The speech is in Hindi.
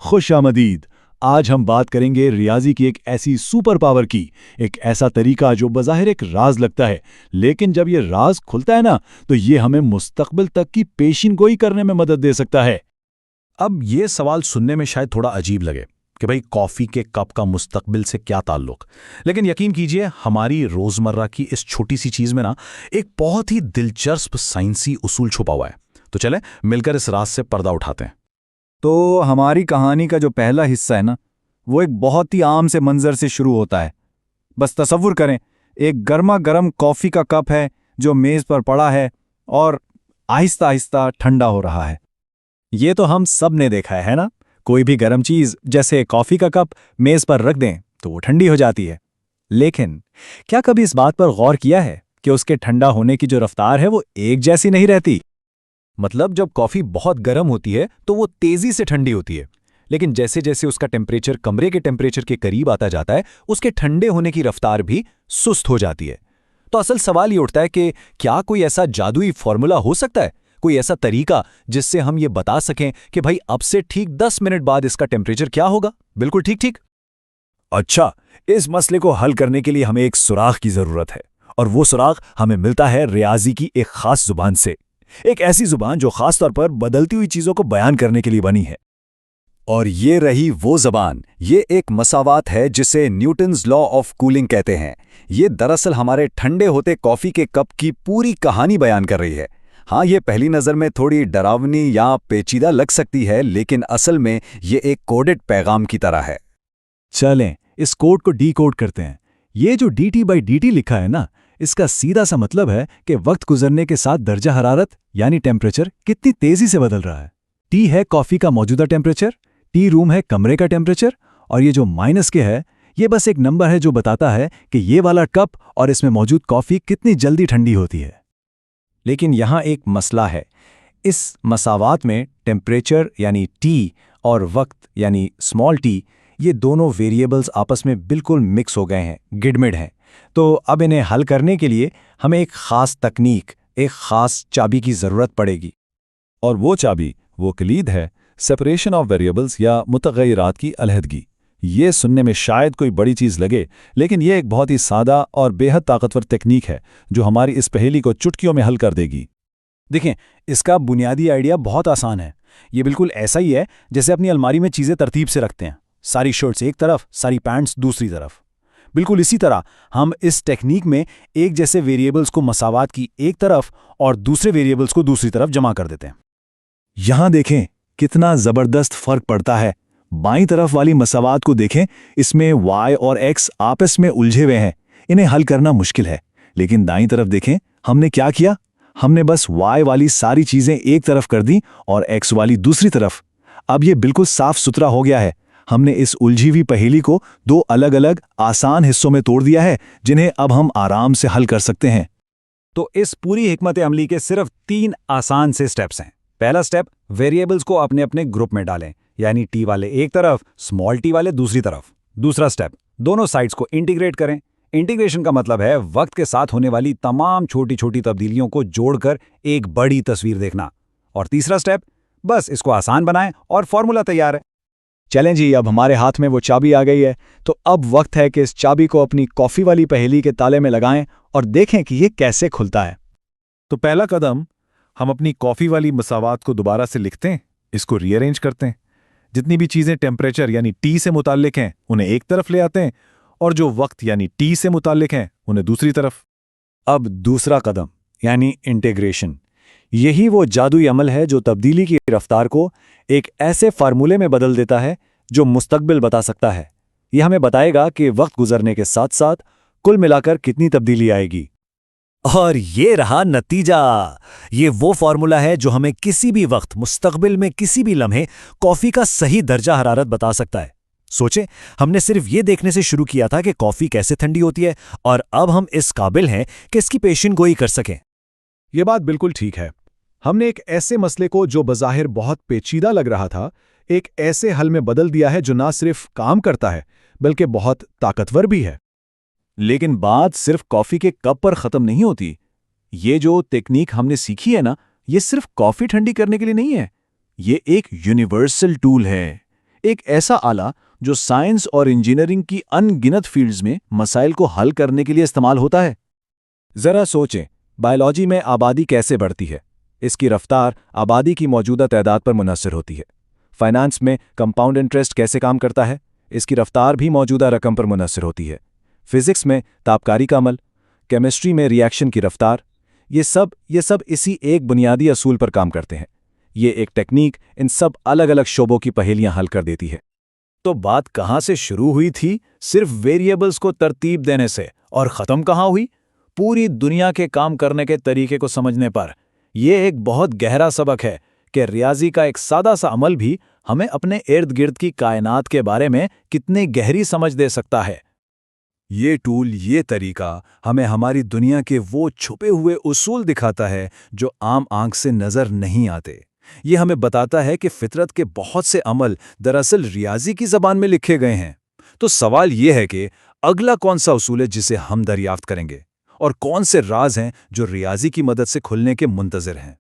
खुश आमदीद। आज हम बात करेंगे रियाजी की एक ऐसी सुपर पावर की, एक ऐसा तरीका जो बज़ाहिर एक राज लगता है, लेकिन जब ये राज खुलता है ना, तो ये हमें मुस्तकबिल तक की पेशिनगोई करने में मदद दे सकता है। अब ये सवाल सुनने में शायद थोड़ा अजीब लगे कि भाई कॉफी के कप का मुस्तकबिल से क्या ताल्लुक, लेकिन यकीन कीजिए हमारी रोजमर्रा की इस छोटी सी चीज में ना एक बहुत ही दिलचस्प साइंसी उसूल छुपा हुआ है। तो चले मिलकर इस राज से पर्दा उठाते हैं। तो हमारी कहानी का जो पहला हिस्सा है ना, वो एक बहुत ही आम से मंजर से शुरू होता है। बस तसव्वुर करें, एक गर्मा गर्म कॉफ़ी का कप है जो मेज़ पर पड़ा है और आहिस्ता आहिस्ता ठंडा हो रहा है। ये तो हम सब ने देखा है ना? कोई भी गर्म चीज़ जैसे कॉफ़ी का कप मेज़ पर रख दें तो वो ठंडी हो जाती है। लेकिन क्या कभी इस बात पर गौर किया है कि उसके ठंडा होने की जो रफ्तार है वो एक जैसी नहीं रहती? मतलब जब कॉफी बहुत गर्म होती है तो वो तेजी से ठंडी होती है, लेकिन जैसे जैसे उसका टेम्परेचर कमरे के टेम्परेचर के करीब आता जाता है, उसके ठंडे होने की रफ्तार भी सुस्त हो जाती है। तो असल सवाल ये उठता है कि क्या कोई ऐसा जादुई फॉर्मूला हो सकता है, कोई ऐसा तरीका जिससे हम ये बता सकें कि भाई अब से ठीक 10 मिनट बाद इसका टेम्परेचर क्या होगा, बिल्कुल ठीक ठीक। अच्छा, इस मसले को हल करने के लिए हमें एक सुराग की जरूरत है, और वो सुराग हमें मिलता है रियाजी की एक खास जुबान से। एक ऐसी जुबान जो खास तौर पर बदलती हुई चीजों को बयान करने के लिए बनी है। और ये रही वो ज़बान, ये एक मसावात है जिसे न्यूटन्स लॉ ऑफ कूलिंग कहते हैं। ये दरअसल हमारे ठंडे होते कॉफ़ी के कप की पूरी कहानी बयान कर रही है। हाँ, ये पहली नज़र में थोड़ी डरावनी या पेचीदा लग सकती है, लेकिन असल में ये एक कोडेड पैगाम की तरह है। चलें इस कोड को डीकोड करते हैं। ये जो dt/dt लिखा है ना, इसका सीधा सा मतलब है कि वक्त गुजरने के साथ दर्जा हरारत यानी टेम्परेचर कितनी तेजी से बदल रहा है। टी है कॉफी का मौजूदा टेम्परेचर, टी रूम है कमरे का टेम्परेचर, और ये जो माइनस के है ये बस एक नंबर है जो बताता है कि ये वाला कप और इसमें मौजूद कॉफी कितनी जल्दी ठंडी होती है। लेकिन यहाँ एक मसला है। इस मसावात में टेम्परेचर यानी टी और वक्त यानी स्मॉल टी, ये दोनों वेरिएबल्स आपस में बिल्कुल मिक्स हो गए हैं, गिडमिड हैं। तो अब इन्हें हल करने के लिए हमें एक खास तकनीक, एक खास चाबी की ज़रूरत पड़ेगी। और वो चाबी, वो कलीद है सेपरेशन ऑफ वेरिएबल्स या मुतग़य्यरात की अलहदगी। ये सुनने में शायद कोई बड़ी चीज़ लगे, लेकिन ये एक बहुत ही सादा और बेहद ताकतवर तकनीक है जो हमारी इस पहेली को चुटकियों में हल कर देगी। देखें, इसका बुनियादी आइडिया बहुत आसान है। ये बिल्कुल ऐसा ही है जैसे अपनी अलमारी में चीज़ें तरतीब से रखते हैं, सारी शर्ट्स एक तरफ, सारी पैंट्स दूसरी तरफ। बिल्कुल इसी तरह हम इस टेक्निक में एक जैसे वेरिएबल्स को मसावात की एक तरफ और दूसरे वेरिएबल्स को दूसरी तरफ जमा कर देते हैं। यहां देखें कितना जबरदस्त फर्क पड़ता है। बाईं तरफ वाली मसावात को देखें, इसमें y और x आपस में उलझे हुए हैं, इन्हें हल करना मुश्किल है। लेकिन दाईं तरफ देखें, हमने क्या किया, हमने बस y वाली सारी चीजें एक तरफ कर दी और x वाली दूसरी तरफ। अब ये बिल्कुल साफ सुथरा हो गया है। हमने इस उलझी हुई पहेली को दो अलग अलग आसान हिस्सों में तोड़ दिया है, जिन्हें अब हम आराम से हल कर सकते हैं। तो इस पूरी हिकमत अमली के सिर्फ 3 आसान से स्टेप्स हैं। पहला स्टेप, वेरिएबल्स को अपने अपने ग्रुप में डालें, यानी टी वाले एक तरफ, स्मॉल टी वाले दूसरी तरफ। दूसरा स्टेप, दोनों साइड्स को इंटीग्रेट करें। इंटीग्रेशन का मतलब है वक्त के साथ होने वाली तमाम छोटी छोटी तब्दीलियों को जोड़कर एक बड़ी तस्वीर देखना। और तीसरा स्टेप, बस इसको आसान बनाएं और फॉर्मूला तैयार है। चलें जी, अब हमारे हाथ में वो चाबी आ गई है, तो अब वक्त है कि इस चाबी को अपनी कॉफ़ी वाली पहेली के ताले में लगाएं और देखें कि ये कैसे खुलता है। तो पहला कदम, हम अपनी कॉफ़ी वाली मसावात को दोबारा से लिखते हैं, इसको रीअरेंज करते हैं। जितनी भी चीज़ें टेम्परेचर यानी टी से मुताल्लिक हैं उन्हें एक तरफ ले आते हैं, और जो वक्त यानी टी से मुताल्लिक हैं उन्हें दूसरी तरफ। अब दूसरा कदम यानी इंटीग्रेशन। यही वो जादुई अमल है जो तब्दीली की रफ्तार को एक ऐसे फार्मूले में बदल देता है जो मुस्तकबिल बता सकता है। यह हमें बताएगा कि वक्त गुजरने के साथ साथ कुल मिलाकर कितनी तब्दीली आएगी। और ये रहा नतीजा। ये वो फॉर्मूला है जो हमें किसी भी वक्त मुस्तकबिल में किसी भी लम्हे कॉफी का सही दर्जा हरारत बता सकता है। सोचें, हमने सिर्फ ये देखने से शुरू किया था कि कॉफी कैसे ठंडी होती है, और अब हम इस काबिल हैं कि इसकी पेशिनगोई कर सकें। ये बात बिल्कुल ठीक है। हमने एक ऐसे मसले को जो बज़ाहिर बहुत पेचीदा लग रहा था, एक ऐसे हल में बदल दिया है जो ना सिर्फ काम करता है बल्कि बहुत ताकतवर भी है। लेकिन बात सिर्फ कॉफ़ी के कप पर ख़त्म नहीं होती। ये जो टेक्निक हमने सीखी है ना, ये सिर्फ कॉफ़ी ठंडी करने के लिए नहीं है, ये एक यूनिवर्सल टूल है, एक ऐसा आला जो साइंस और इंजीनियरिंग की अनगिनत फील्ड्स में मसाइल को हल करने के लिए इस्तेमाल होता है। जरा सोचें, बायोलॉजी में आबादी कैसे बढ़ती है? इसकी रफ्तार आबादी की मौजूदा तादाद पर मुनहसर होती है। फाइनेंस में कंपाउंड इंटरेस्ट कैसे काम करता है? इसकी रफ्तार भी मौजूदा रकम पर मुनहसर होती है। फिजिक्स में तापकारी का अमल, केमिस्ट्री में रिएक्शन की रफ्तार, ये सब इसी एक बुनियादी असूल पर काम करते हैं। ये एक टेक्निक इन सब अलग अलग शोबों की पहेलियां हल कर देती है। तो बात कहाँ से शुरू हुई थी? सिर्फ वेरिएबल्स को तरतीब देने से, और ख़त्म कहाँ हुई? पूरी दुनिया के काम करने के तरीके को समझने पर। यह एक बहुत गहरा सबक है कि रियाजी का एक सादा सा अमल भी हमें अपने इर्द गिर्द की कायनात के बारे में कितनी गहरी समझ दे सकता है। ये टूल, ये तरीका हमें हमारी दुनिया के वो छुपे हुए उसूल दिखाता है जो आम आंख से नज़र नहीं आते। ये हमें बताता है कि फितरत के बहुत से अमल दरअसल रियाजी की ज़बान में लिखे गए हैं। तो सवाल ये है कि अगला कौन सा उसूल है जिसे हम दरियाफ्त करेंगे, और कौन से राज हैं जो रियाजी की मदद से खुलने के मुंतज़िर हैं।